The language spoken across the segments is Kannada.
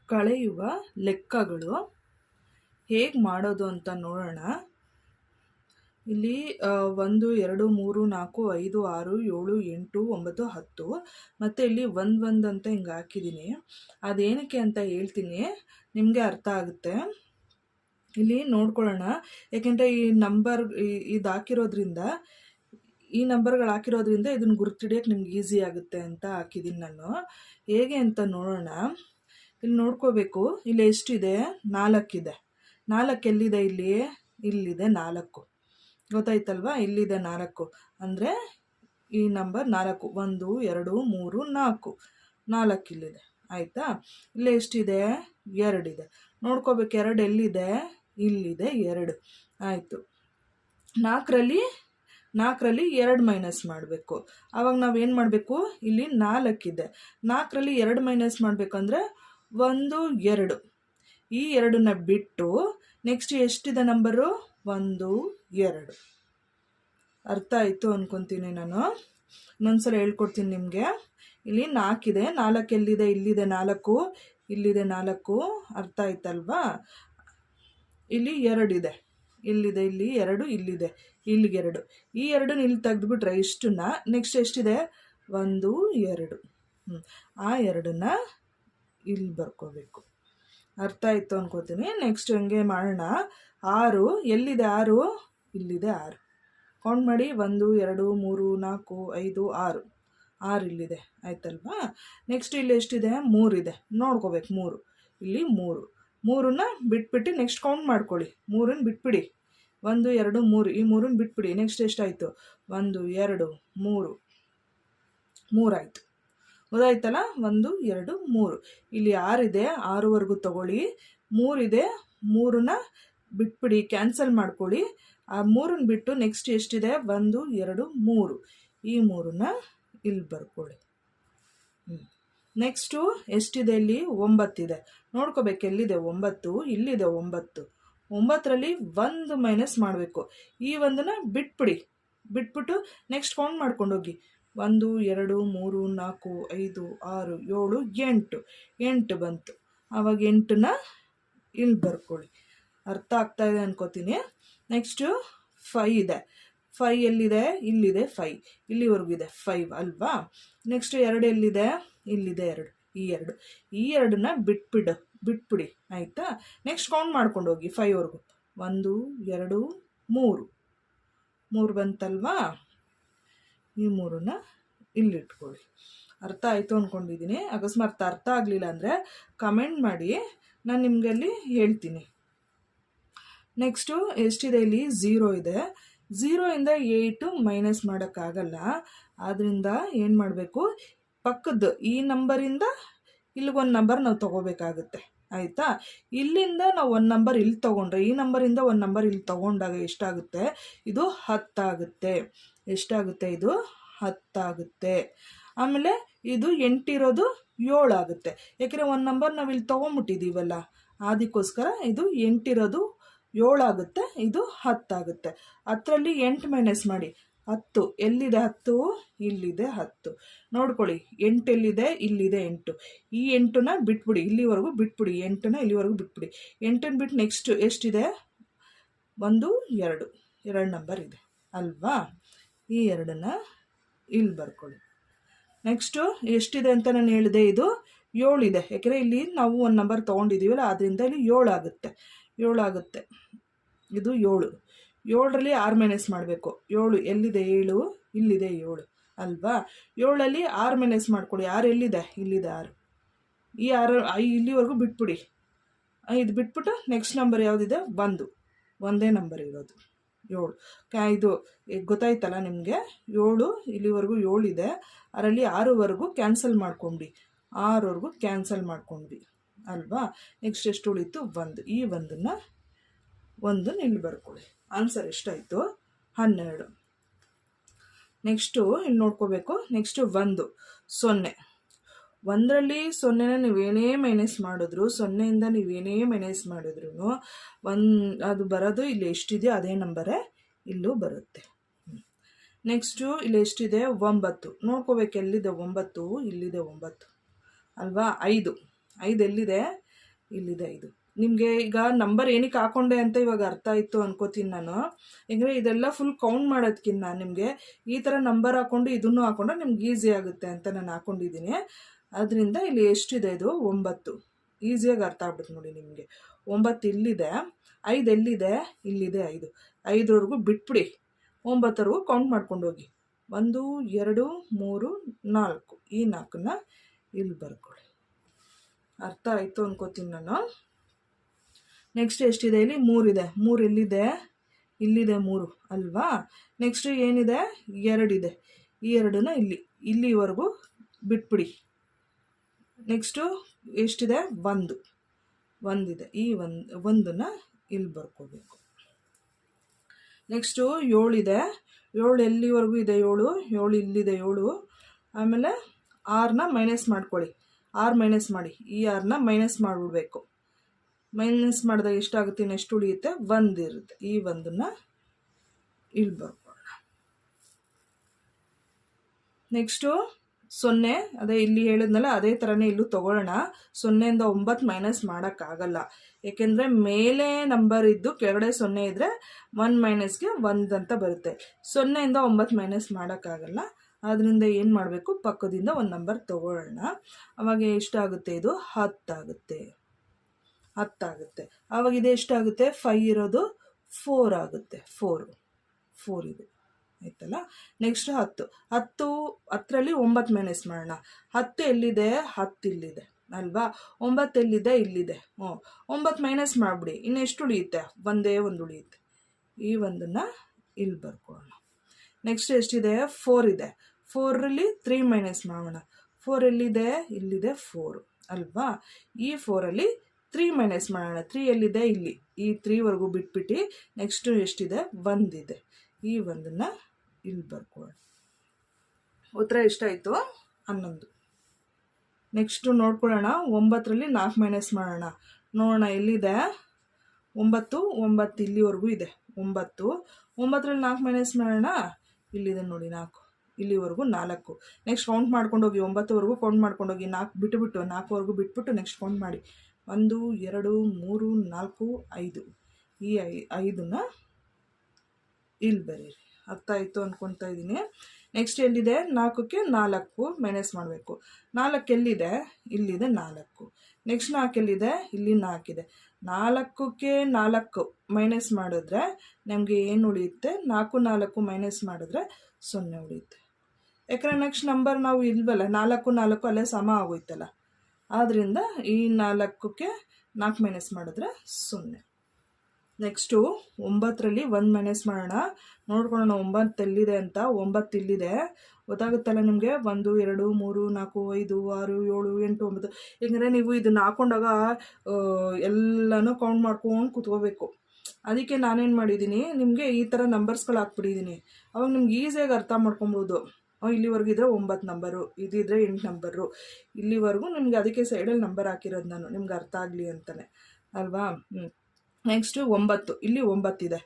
ಕಳೆಯುವ ಲೆಕ್ಕಗಳು ಹೇಗೆ ಮಾಡೋದು ಅಂತ ನೋಡೋಣ. ಇಲ್ಲಿ 1 2 3 4 5 6 7 8 9 10 ಮತ್ತು ಇಲ್ಲಿ 1 ಅಂತ ಹಿಂಗೆ ಹಾಕಿದ್ದೀನಿ. ಅದೇನಕ್ಕೆ ಅಂತ ಹೇಳ್ತೀನಿ, ನಿಮಗೆ ಅರ್ಥ ಆಗುತ್ತೆ. ಇಲ್ಲಿ ನೋಡ್ಕೊಳ್ಳೋಣ, ಯಾಕೆಂದರೆ ಈ ನಂಬರ್ ಇದು ಹಾಕಿರೋದ್ರಿಂದ, ಈ ನಂಬರ್ಗಳು ಹಾಕಿರೋದ್ರಿಂದ ಇದನ್ನು ಗುರುತಿಡಿಯೋಕ್ಕೆ ನಿಮ್ಗೆ ಈಸಿ ಆಗುತ್ತೆ ಅಂತ ಹಾಕಿದ್ದೀನಿ ನಾನು. ಹೇಗೆ ಅಂತ ನೋಡೋಣ. ಇಲ್ಲಿ ನೋಡ್ಕೋಬೇಕು, ಇಲ್ಲಿ ಎಷ್ಟಿದೆ? 4 ಇದೆ. 4 ಎಲ್ಲಿದೆ? ಇಲ್ಲಿದೆ 4. ಗೊತ್ತಾಯ್ತಲ್ವಾ? ಇಲ್ಲಿದೆ 4 ಅಂದರೆ ಈ ನಂಬರ್ 4. 1 2 3 4 4 ಇಲ್ಲಿದೆ. ಆಯಿತಾ? ಇಲ್ಲಿ ಎಷ್ಟಿದೆ? 2 ಇದೆ. ನೋಡ್ಕೋಬೇಕು, 2 ಎಲ್ಲಿದೆ? ಇಲ್ಲಿದೆ 2. ಆಯಿತು. 4ರಲ್ಲಿ 2 ಮೈನಸ್ ಮಾಡಬೇಕು. ಆವಾಗ ನಾವೇನು ಮಾಡಬೇಕು? ಇಲ್ಲಿ 4 ಇದೆ. 4ರಲ್ಲಿ 2 ಮೈನಸ್ ಮಾಡಬೇಕಂದ್ರೆ 1 2. ಈ 2ನ ಬಿಟ್ಟು ನೆಕ್ಸ್ಟ್ ಎಷ್ಟಿದೆ ನಂಬರು? 1 2. ಅರ್ಥ ಆಯಿತು ಅಂದ್ಕೊತೀನಿ ನಾನು. ಇನ್ನೊಂದ್ಸಲ ಹೇಳ್ಕೊಡ್ತೀನಿ ನಿಮಗೆ. ಇಲ್ಲಿ 4 ಇದೆ. 4 ಎಲ್ಲಿದೆ? ಇಲ್ಲಿದೆ 4. ಇಲ್ಲಿದೆ 4. ಅರ್ಥ ಆಯ್ತಲ್ವಾ? ಇಲ್ಲಿ 2 ಇದೆ. ಇಲ್ಲಿದೆ, ಇಲ್ಲಿ 2, ಇಲ್ಲಿದೆ, ಇಲ್ಲಿಗೆ 2. ಈ 2 ಇಲ್ಲಿ ತೆಗೆದುಬಿಟ್ರೆ ಇಷ್ಟನ್ನ ನೆಕ್ಸ್ಟ್ ಎಷ್ಟಿದೆ? 1 2. ಆ 2ನ್ನ ಇಲ್ಲಿ ಬರ್ಕೋಬೇಕು. ಅರ್ಥ ಆಯಿತು ಅನ್ಕೋತೀನಿ. ನೆಕ್ಸ್ಟ್ ಹಂಗೆ ಮಾಡೋಣ. 6 ಎಲ್ಲಿದೆ? 6 ಇಲ್ಲಿದೆ 6. ಕೌಂಟ್ ಮಾಡಿ. 1 2 3 4 5 6. 6 ಇಲ್ಲಿದೆ. ಆಯ್ತಲ್ವಾ? ನೆಕ್ಸ್ಟ್ ಇಲ್ಲಿ ಎಷ್ಟಿದೆ? 3 ಇದೆ. ನೋಡ್ಕೋಬೇಕು. 3 ಇಲ್ಲಿ 3ನ್ನ ಬಿಟ್ಬಿಟ್ಟು ನೆಕ್ಸ್ಟ್ ಕೌಂಟ್ ಮಾಡ್ಕೊಳ್ಳಿ. 3ನ್ನ ಬಿಟ್ಬಿಡಿ. 1 2 3 ಈ 3ನ್ನ ಬಿಟ್ಬಿಡಿ. ನೆಕ್ಸ್ಟ್ ಎಷ್ಟಾಯಿತು? 1 2 3 3 ಆಯಿತು. ಗೊತ್ತಾಯ್ತಲ್ಲ? 1 2 3. ಇಲ್ಲಿ 6 ಇದೆ. 6ವರೆಗೂ ತಗೊಳ್ಳಿ. 3 ಇದೆ. 3ನ್ನ ಬಿಟ್ಬಿಡಿ, ಕ್ಯಾನ್ಸಲ್ ಮಾಡ್ಕೊಳ್ಳಿ. ಆ 3ನ್ನ ಬಿಟ್ಟು ನೆಕ್ಸ್ಟ್ ಎಷ್ಟಿದೆ? 1 2 3. ಈ 3ನ್ನ ಇಲ್ಲಿ ಬರ್ಕೊಳ್ಳಿ. ನೆಕ್ಸ್ಟು ಎಷ್ಟಿದೆ? ಇಲ್ಲಿ 9 ಇದೆ. ನೋಡ್ಕೋಬೇಕು, ಎಲ್ಲಿದೆ? 9. ಇಲ್ಲಿದೆ 9. 9ರಲ್ಲಿ 1 ಮೈನಸ್ ಮಾಡಬೇಕು. ಈ 1ನ್ನ ಬಿಟ್ಬಿಟ್ಟು ನೆಕ್ಸ್ಟ್ ಕೌಂಟ್ ಮಾಡ್ಕೊಂಡೋಗಿ. 1 2 3 4 5 6 7 8 ಬಂತು. ಆವಾಗ 8ನ್ನ ಇಲ್ಲಿ ಬರ್ಕೊಳ್ಳಿ. ಅರ್ಥ ಆಗ್ತಾ ಇದೆ ಅನ್ಕೋತೀನಿ. ನೆಕ್ಸ್ಟು 5 ಇದೆ. 5 ಎಲ್ಲಿದೆ? ಇಲ್ಲಿದೆ 5. ಇಲ್ಲಿವರೆಗೂ ಇದೆ 5 ಅಲ್ವಾ? ನೆಕ್ಸ್ಟ್ 2 ಎಲ್ಲಿದೆ? ಇಲ್ಲಿದೆ 2. ಈ 2ನ್ನ ಬಿಟ್ಬಿಡಿ. ಆಯಿತಾ? ನೆಕ್ಸ್ಟ್ ಕೌಂಟ್ ಮಾಡ್ಕೊಂಡು ಹೋಗಿ 5ವರೆಗೂ. 1 2 3 ಬಂತಲ್ವಾ? ಈ 3ನ್ನ ಇಲ್ಲಿಟ್ಕೊಳ್ಳಿ. ಅರ್ಥ ಆಯಿತು ಅಂದ್ಕೊಂಡಿದ್ದೀನಿ. ಅಕಸ್ಮಾತ್ ಅರ್ಥ ಆಗಲಿಲ್ಲ ಅಂದರೆ ಕಮೆಂಟ್ ಮಾಡಿ, ನಾನು ನಿಮಗೆ ಅಲ್ಲಿ ಹೇಳ್ತೀನಿ. ನೆಕ್ಸ್ಟು ಎಷ್ಟಿದೆ? ಇಲ್ಲಿ 0 ಇದೆ. 0ಇಂದ 8 ಮೈನಸ್ ಮಾಡೋಕ್ಕಾಗಲ್ಲ. ಆದ್ದರಿಂದ ಏನು ಮಾಡಬೇಕು? ಪಕ್ಕದ ಈ ನಂಬರಿಂದ ಇಲ್ಲಿಗೊಂದು ನಂಬರ್ ನಾವು ತೊಗೋಬೇಕಾಗುತ್ತೆ. ಆಯಿತಾ? ಇಲ್ಲಿಂದ ನಾವು ಒಂದು ನಂಬರ್ ಇಲ್ಲಿ ತೊಗೊಂಡ್ರೆ, ಈ ನಂಬರಿಂದ ಒಂದು ನಂಬರ್ ಇಲ್ಲಿ ತೊಗೊಂಡಾಗ ಎಷ್ಟಾಗುತ್ತೆ? ಇದು 10 ಆಗುತ್ತೆ. ಎಷ್ಟಾಗುತ್ತೆ? ಇದು 10 ಆಗುತ್ತೆ. ಆಮೇಲೆ ಇದು 8 ಇರೋದು 7 ಆಗುತ್ತೆ. ಯಾಕೆಂದರೆ ಒಂದು ನಂಬರ್ ನಾವು ಇಲ್ಲಿ ತೊಗೊಂಬಿಟ್ಟಿದ್ದೀವಲ್ಲ, ಅದಕ್ಕೋಸ್ಕರ ಇದು 8 ಇರೋದು 7 ಆಗುತ್ತೆ. ಇದು 10 ಆಗುತ್ತೆ. 10ರಲ್ಲಿ 8 ಮೈನಸ್ ಮಾಡಿ. 10 ಎಲ್ಲಿದೆ? 10 ಇಲ್ಲಿದೆ 10. ನೋಡ್ಕೊಳ್ಳಿ, 8 ಎಲ್ಲಿದೆ? ಇಲ್ಲಿದೆ 8. ಈ 8ನ್ನ ಬಿಟ್ಬಿಡಿ, ಇಲ್ಲಿವರೆಗೂ ಬಿಟ್ಬಿಡಿ. 8ನ್ನ ಇಲ್ಲಿವರೆಗೂ ಬಿಟ್ಬಿಡಿ. 8ನ್ನ ಬಿಟ್ಟು ನೆಕ್ಸ್ಟ್ ಎಷ್ಟಿದೆ? 1 2 ನಂಬರ್ ಇದೆ ಅಲ್ವಾ? ಈ 2ನ್ನ ಇಲ್ಲಿ ಬರ್ಕೊಳ್ಳಿ. ನೆಕ್ಸ್ಟು ಎಷ್ಟಿದೆ ಅಂತ ನಾನು ಹೇಳಿದೆ? ಇದು 7 ಇದೆ. ಯಾಕೆಂದರೆ ಇಲ್ಲಿ ನಾವು ಒಂದು ನಂಬರ್ ತೊಗೊಂಡಿದ್ದೀವಲ್ಲ, ಆದ್ದರಿಂದ ಇಲ್ಲಿ 7 ಆಗುತ್ತೆ. 7 ಆಗುತ್ತೆ. ಇದು 7. 7ರಲ್ಲಿ 6 ಮೈನಸ್ ಮಾಡಬೇಕು. 7 ಎಲ್ಲಿದೆ? 7 ಇಲ್ಲಿದೆ 7 ಅಲ್ವಾ? 7ರಲ್ಲಿ 6 ಮೈನಸ್ ಮಾಡ್ಕೊಳ್ಳಿ. 6 ಎಲ್ಲಿದೆ? ಇಲ್ಲಿದೆ 6. ಈ 6 ಇಲ್ಲಿವರೆಗೂ ಬಿಟ್ಬಿಡಿ. ಇದು ಬಿಟ್ಬಿಟ್ಟು ನೆಕ್ಸ್ಟ್ ನಂಬರ್ ಯಾವುದಿದೆ? 1. ಒಂದೇ ನಂಬರ್ ಇರೋದು 7. ಇದು ಗೊತ್ತಾಯ್ತಲ್ಲ ನಿಮಗೆ? 7 ಇಲ್ಲಿವರೆಗೂ 7 ಇದೆ. ಅದರಲ್ಲಿ 6ವರೆಗೂ ಕ್ಯಾನ್ಸಲ್ ಮಾಡ್ಕೊಂಡ್ವಿ. 6ವರೆಗೂ ಕ್ಯಾನ್ಸಲ್ ಮಾಡ್ಕೊಂಡ್ವಿ ಅಲ್ವಾ? ನೆಕ್ಸ್ಟ್ ಎಷ್ಟು ಉಳಿತು? 1. ಈ 1ನ್ನ ಇಲ್ಲಿ ಬರ್ಕೊಳ್ಳಿ. ಆನ್ಸರ್ ಎಷ್ಟಾಯಿತು? 12. ನೆಕ್ಸ್ಟು ಇಲ್ಲಿ ನೋಡ್ಕೋಬೇಕು. ನೆಕ್ಸ್ಟು 1 0. 1ರಲ್ಲಿ 0ನ ನೀವೇನೇ ಮೈನಸ್ ಮಾಡಿದ್ರು, 0ಇಂದ ನೀವೇನೇ ಮೈನಸ್ ಮಾಡಿದ್ರು ಅದು ಬರೋದು ಇಲ್ಲಿ ಎಷ್ಟಿದೆಯೋ ಅದೇ ನಂಬರೇ ಇಲ್ಲೂ ಬರುತ್ತೆ. ನೆಕ್ಸ್ಟು ಇಲ್ಲಿ ಎಷ್ಟಿದೆ? 9. ನೋಡ್ಕೋಬೇಕು, ಎಲ್ಲಿದೆ 9? ಇಲ್ಲಿದೆ 9 ಅಲ್ವಾ? 5 ಎಲ್ಲಿದೆ? ಇಲ್ಲಿದೆ 5. ನಿಮಗೆ ಈಗ ನಂಬರ್ ಏನಕ್ಕೆ ಹಾಕೊಂಡೆ ಅಂತ ಇವಾಗ ಅರ್ಥ ಆಯಿತು ಅನ್ಕೋತೀನಿ ನಾನು. ಯಾಕಂದರೆ ಇದೆಲ್ಲ ಫುಲ್ ಕೌಂಟ್ ಮಾಡೋದಕ್ಕಿಂತ ನಿಮಗೆ ಈ ಥರ ನಂಬರ್ ಹಾಕ್ಕೊಂಡು ಇದನ್ನು ಹಾಕೊಂಡ್ರೆ ನಿಮ್ಗೆ ಈಸಿ ಆಗುತ್ತೆ ಅಂತ ನಾನು ಹಾಕ್ಕೊಂಡಿದ್ದೀನಿ. ಅದರಿಂದ ಇಲ್ಲಿ ಎಷ್ಟಿದೆ ಇದು 9. ಈಸಿಯಾಗಿ ಅರ್ಥ ಆಗ್ಬಿಡುತ್ತೆ ನೋಡಿ ನಿಮಗೆ. 9 ಇಲ್ಲಿದೆ, 5 ಎಲ್ಲಿದೆ? ಇಲ್ಲಿದೆ 5. 5ವರೆಗೂ ಬಿಟ್ಬಿಡಿ, 9ವರೆಗೂ ಕೌಂಟ್ ಮಾಡ್ಕೊಂಡು ಹೋಗಿ. 1 2 3 4, ಈ 4ನ್ನ ಇಲ್ಲಿ ಬರ್ಕೊಳ್ಳಿ. ಅರ್ಥ ಆಯಿತು ಅನ್ಕೋತೀನಿ ನಾನು. ನೆಕ್ಸ್ಟ್ ಎಷ್ಟಿದೆ? ಇಲ್ಲಿ 3 ಇದೆ. 3 ಎಲ್ಲಿದೆ? ಇಲ್ಲಿದೆ 3 ಅಲ್ವಾ? ನೆಕ್ಸ್ಟ್ ಏನಿದೆ? 2 ಇದೆ. ಈ 2ನ್ನ ಇಲ್ಲಿವರೆಗೂ ಬಿಟ್ಬಿಡಿ. ನೆಕ್ಸ್ಟು ಎಷ್ಟಿದೆ? 1 ಇದೆ. ಈ 1ನ್ನ ಇಲ್ಲಿ ಬರ್ಕೋಬೇಕು. ನೆಕ್ಸ್ಟು 7 ಇದೆ. 7 ಎಲ್ಲಿವರೆಗೂ ಇದೆ? 7 ಇಲ್ಲಿದೆ 7. ಆಮೇಲೆ 6ನ್ನ ಮೈನಸ್ ಮಾಡ್ಕೊಳ್ಳಿ. 6 ಮೈನಸ್ ಮಾಡಿ, ಈ 6ನ್ನ ಮೈನಸ್ ಮಾಡಿಬಿಡ್ಬೇಕು. ಮೈನಸ್ ಮಾಡಿದಾಗ ಎಷ್ಟಾಗುತ್ತೆ? ನೆಕ್ಸ್ಟ್ ಉಳಿಯುತ್ತೆ 1 ಇರುತ್ತೆ. ಈ 1ನ್ನ ಇಲ್ಲಿ ಬರ್ಕೊಳ್ಳೋಣ. ನೆಕ್ಸ್ಟು 0, ಅದೇ ಇಲ್ಲಿ ಹೇಳಿದ್ನಲ್ಲ ಅದೇ ಥರನೇ ಇಲ್ಲೂ ತೊಗೊಳ್ಳೋಣ. 0ಇಂದ 9 ಮೈನಸ್ ಮಾಡೋಕ್ಕಾಗಲ್ಲ, ಏಕೆಂದರೆ ಮೇಲೆ ನಂಬರ್ ಇದ್ದು ಕೆಳಗಡೆ 0 ಇದ್ದರೆ 1 ಮೈನಸ್ಗೆ 1 ಅಂತ ಬರುತ್ತೆ. 0ಇಂದ 9 ಮೈನಸ್ ಮಾಡೋಕ್ಕಾಗಲ್ಲ. ಆದ್ದರಿಂದ ಏನು ಮಾಡಬೇಕು? ಪಕ್ಕದಿಂದ ಒಂದು ನಂಬರ್ ತೊಗೊಳ್ಳೋಣ. ಅವಾಗ ಎಷ್ಟಾಗುತ್ತೆ? ಇದು 10 ಆಗುತ್ತೆ. 10 ಆಗುತ್ತೆ. ಆವಾಗ ಇದು ಎಷ್ಟಾಗುತ್ತೆ? 5 ಇರೋದು 4 ಆಗುತ್ತೆ. 4 ಇದೆ ಆಯ್ತಲ್ಲ. ನೆಕ್ಸ್ಟ್ 10. 10ರಲ್ಲಿ 9 ಮೈನಸ್ ಮಾಡೋಣ. 10 ಎಲ್ಲಿದೆ? 10 ಇಲ್ಲಿದೆ ಅಲ್ವಾ? 9 ಎಲ್ಲಿದೆ? ಇಲ್ಲಿದೆ. 9 ಮೈನಸ್ ಮಾಡಿಬಿಡಿ. ಇನ್ನು ಎಷ್ಟು ಉಳಿಯುತ್ತೆ? ಒಂದೇ ಒಂದು ಉಳಿಯುತ್ತೆ. ಈ 1ನ್ನ ಇಲ್ಲಿ ಬರ್ಕೊಳ್ಳೋಣ. ನೆಕ್ಸ್ಟ್ ಎಷ್ಟಿದೆ? 4 ಇದೆ. 4ರಲ್ಲಿ 3 ಮೈನಸ್ ಮಾಡೋಣ. 4 ಎಲ್ಲಿದೆ? ಇಲ್ಲಿದೆ 4 ಅಲ್ವಾ? ಈ 4ರಲ್ಲಿ 3 ಮೈನಸ್ ಮಾಡೋಣ. 3 ಎಲ್ಲಿದೆ? ಇಲ್ಲಿ. ಈ 3ವರೆಗೂ ಬಿಟ್ಬಿಟ್ಟು ನೆಕ್ಸ್ಟು ಎಷ್ಟಿದೆ? 1 ಇದೆ. ಈ 1ನ್ನ ಇಲ್ಲಿ ಬರ್ಕೊಳ್ಳೋಣ. ಉತ್ತರ ಎಷ್ಟಾಯಿತು? 11. ನೆಕ್ಸ್ಟು ನೋಡ್ಕೊಳ್ಳೋಣ. 9ರಲ್ಲಿ 4 ಮೈನಸ್ ಮಾಡೋಣ. ನೋಡೋಣ ಎಲ್ಲಿದೆ? 9 ಇಲ್ಲಿವರೆಗೂ ಇದೆ. 9ರಲ್ಲಿ 4 ಮೈನಸ್ ಮಾಡೋಣ. ಇಲ್ಲಿದೆ ನೋಡಿ 4. ಇಲ್ಲಿವರೆಗೂ 4. ನೆಕ್ಸ್ಟ್ ಕೌಂಟ್ ಮಾಡ್ಕೊಂಡು ಹೋಗಿ. 9ವರೆಗೂ ಕೌಂಟ್ ಮಾಡ್ಕೊಂಡು ಹೋಗಿ. 4 ಬಿಟ್ಟುಬಿಟ್ಟು 4ವರೆಗೂ ಬಿಟ್ಬಿಟ್ಟು ನೆಕ್ಸ್ಟ್ ಕೌಂಟ್ ಮಾಡಿ. 1 2 3 4 5. ಈ 5ನ್ನ ಇಲ್ಲಿ ಬರೀರಿ. ಅರ್ಥ ಆಯಿತು ಅಂದ್ಕೊತಾ ಇದ್ದೀನಿ. ನೆಕ್ಸ್ಟ್ ಎಲ್ಲಿದೆ? 4ಕ್ಕೆ 4 ಮೈನಸ್ ಮಾಡಬೇಕು. 4 ಎಲ್ಲಿದೆ? ಇಲ್ಲಿದೆ 4. ನೆಕ್ಸ್ಟ್ 4 ಎಲ್ಲಿದೆ? ಇಲ್ಲಿ 4 ಇದೆ. 4ಕ್ಕೆ 4 ಮೈನಸ್ ಮಾಡಿದ್ರೆ ನಮಗೆ ಏನು ಉಳಿಯುತ್ತೆ? 4 4 ಮೈನಸ್ ಮಾಡಿದ್ರೆ 0 ಉಳಿಯುತ್ತೆ. ಯಾಕಂದರೆ ನೆಕ್ಸ್ಟ್ ನಂಬರ್ ನಾವು ಇಲ್ವಲ್ಲ, 4 4 ಅಲ್ಲೇ ಸಮ ಆಗೋಯ್ತಲ್ಲ. ಆದ್ದರಿಂದ ಈ 4ಕ್ಕೆ 4 ಮೈನಸ್ ಮಾಡಿದ್ರೆ 0. ನೆಕ್ಸ್ಟು 9ರಲ್ಲಿ 1 ಮೈನಸ್ ಮಾಡೋಣ. ನೋಡ್ಕೊಳ್ಳೋಣ 9 ಎಲ್ಲಿದೆ ಅಂತ. 9 ಇಲ್ಲಿದೆ. ಗೊತ್ತಾಗುತ್ತಲ್ಲ ನಿಮಗೆ? 1 2 3 4 5 6 7 8 9. ಏಕೆಂದರೆ ನೀವು ಇದನ್ನು ಹಾಕೊಂಡಾಗ ಎಲ್ಲನೂ ಕೌಂಟ್ ಮಾಡ್ಕೊಂಡು ಕೂತ್ಕೋಬೇಕು. ಅದಕ್ಕೆ ನಾನೇನು ಮಾಡಿದ್ದೀನಿ, ನಿಮಗೆ ಈ ಥರ ನಂಬರ್ಸ್ಗಳು ಹಾಕ್ಬಿಟ್ಟಿದ್ದೀನಿ. ಅವಾಗ ನಿಮ್ಗೆ ಈಸಿಯಾಗಿ ಅರ್ಥ ಮಾಡ್ಕೊಬೋದು. ಇಲ್ಲಿವರೆಗೂ ಇದ್ದರೆ 9 ನಂಬರು, ಇದಿದ್ರೆ 8 ನಂಬರು, ಇಲ್ಲಿವರೆಗೂ ನಿಮ್ಗೆ ಅದಕ್ಕೆ ಸೈಡಲ್ಲಿ ನಂಬರ್ ಹಾಕಿರೋದು ನಾನು, ನಿಮ್ಗೆ ಅರ್ಥ ಆಗಲಿ ಅಂತಲೇ ಅಲ್ವಾ. ನೆಕ್ಸ್ಟು 9, ಇಲ್ಲಿ 9 ಇದೆ.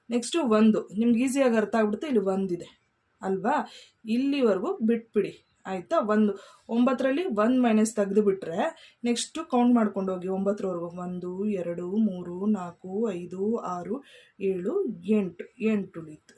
ನೆಕ್ಸ್ಟು 1, ನಿಮ್ಗೆ ಈಸಿಯಾಗಿ ಅರ್ಥ ಆಗ್ಬಿಡುತ್ತೆ. ಇಲ್ಲಿ 1 ಇದೆ ಅಲ್ವಾ? ಇಲ್ಲಿವರೆಗೂ ಬಿಟ್ಬಿಡಿ ಆಯಿತಾ. 9ರಲ್ಲಿ 1 ಮೈನಸ್ ತೆಗೆದು ಬಿಟ್ಟರೆ ನೆಕ್ಸ್ಟು ಕೌಂಟ್ ಮಾಡ್ಕೊಂಡು ಹೋಗಿ 9ರವರೆಗೂ. 1 2 3 4 5 6 7 8 ಉಳೀತು.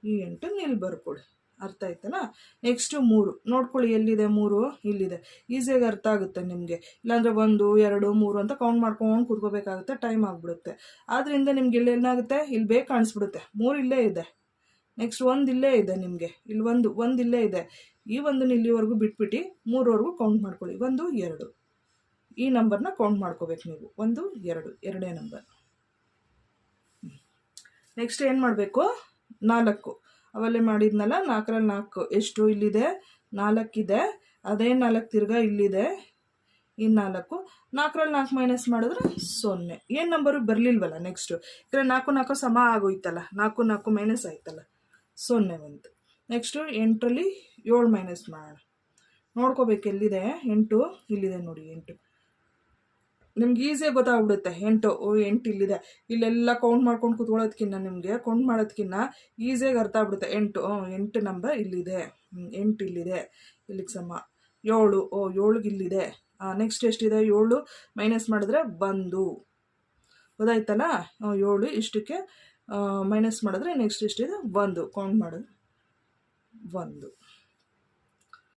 ಈ 8 ಇಲ್ಲಿ ಬರ್ಕೊಳ್ಳಿ. ಅರ್ಥ ಆಯ್ತಲ್ಲ. ನೆಕ್ಸ್ಟು 3 ನೋಡ್ಕೊಳ್ಳಿ. ಎಲ್ಲಿದೆ 3? ಇಲ್ಲಿದೆ. ಈಸಿಯಾಗಿ ಅರ್ಥ ಆಗುತ್ತೆ ನಿಮಗೆ. ಇಲ್ಲಾಂದರೆ 1 2 3 ಅಂತ ಕೌಂಟ್ ಮಾಡ್ಕೊಂಡು ಕೂತ್ಕೋಬೇಕಾಗುತ್ತೆ, ಟೈಮ್ ಆಗಿಬಿಡುತ್ತೆ. ಆದ್ದರಿಂದ ನಿಮ್ಗೆ ಇಲ್ಲಿ ಏನಾಗುತ್ತೆ? ಇಲ್ಲಿ ಬೇಗ ಕಾಣಿಸ್ಬಿಡುತ್ತೆ. 3 ಇಲ್ಲೇ ಇದೆ. ನೆಕ್ಸ್ಟ್ 1 ಇಲ್ಲೇ ಇದೆ ನಿಮಗೆ. ಇಲ್ಲಿ 1 ಇಲ್ಲೇ ಇದೆ. ಈ 1ನ್ನ ಇಲ್ಲಿವರೆಗೂ ಬಿಟ್ಬಿಟ್ಟು 3ವರೆಗೂ ಕೌಂಟ್ ಮಾಡ್ಕೊಳ್ಳಿ. 1 2 ಈ ನಂಬರ್ನ ಕೌಂಟ್ ಮಾಡ್ಕೋಬೇಕು ನೀವು. 1 2 ಎರಡೇ ನಂಬರ್. ನೆಕ್ಸ್ಟ್ ಏನು ಮಾಡಬೇಕು? 4 ಅವಲ್ಲೇ ಮಾಡಿದ್ನಲ್ಲ. 4ರಲ್ಲಿ 4 ಎಷ್ಟು? ಇಲ್ಲಿದೆ 4 ಇದೆ. ಅದೇ 4 ತಿರ್ಗಾ ಇಲ್ಲಿದೆ. ಈ 4ರಲ್ಲಿ 4 ಮೈನಸ್ ಮಾಡಿದ್ರೆ 0. ಏನು ನಂಬರು ಬರಲಿಲ್ವಲ್ಲ ನೆಕ್ಸ್ಟು. ಯಾಕಂದರೆ 4 4 ಸಮ ಆಗೋಯ್ತಲ್ಲ. 4 4 ಮೈನಸ್ ಆಯ್ತಲ್ಲ, 0 ಬಂತು. ನೆಕ್ಸ್ಟು 8ರಲ್ಲಿ 7 ಮೈನಸ್ ಮಾಡೋಣ. ನೋಡ್ಕೋಬೇಕು ಎಲ್ಲಿದೆ 8. ಇಲ್ಲಿದೆ ನೋಡಿ 8. ನಿಮ್ಗೆ ಈಸಿಯಾಗಿ ಗೊತ್ತಾಗ್ಬಿಡುತ್ತೆ. 8 ಇಲ್ಲಿದೆ. ಇಲ್ಲೆಲ್ಲ ಕೌಂಟ್ ಮಾಡ್ಕೊಂಡು ಕೂತ್ಕೊಳ್ಳೋದಕ್ಕಿಂತ ನಿಮಗೆ ಕೌಂಟ್ ಮಾಡೋದಕ್ಕಿಂತ ಈಸಿಯಾಗಿ ಅರ್ಥ ಆಗ್ಬಿಡುತ್ತೆ. 8 ನಂಬರ್ ಇಲ್ಲಿದೆ. 8 ಇಲ್ಲಿದೆ. ಇಲ್ಲಿಗೆ ಸಮ 7. 7ಗೆ ಇಲ್ಲಿದೆ. ನೆಕ್ಸ್ಟ್ ಎಷ್ಟಿದೆ 7 ಮೈನಸ್ ಮಾಡಿದ್ರೆ 1 ಗೊತ್ತಾಯ್ತಲ್ಲ. 7 ಇಷ್ಟಕ್ಕೆ ಮೈನಸ್ ಮಾಡಿದ್ರೆ ನೆಕ್ಸ್ಟ್ ಎಷ್ಟಿದೆ 1 ಕೌಂಟ್ ಮಾಡಿದ್ರೆ 1.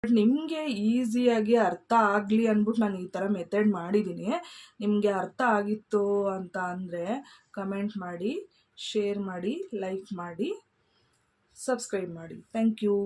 ಬಟ್ ನಿಮಗೆ ಈಸಿಯಾಗಿ ಅರ್ಥ ಆಗಲಿ ಅಂದ್ಬಿಟ್ಟು ನಾನು ಈ ಥರ ಮೆಥಡ್ ಮಾಡಿದ್ದೀನಿ. ನಿಮಗೆ ಅರ್ಥ ಆಗಿತ್ತು ಅಂತ ಅಂದರೆ ಕಮೆಂಟ್ ಮಾಡಿ, ಶೇರ್ ಮಾಡಿ, ಲೈಕ್ ಮಾಡಿ, ಸಬ್ಸ್ಕ್ರೈಬ್ ಮಾಡಿ. Thank you.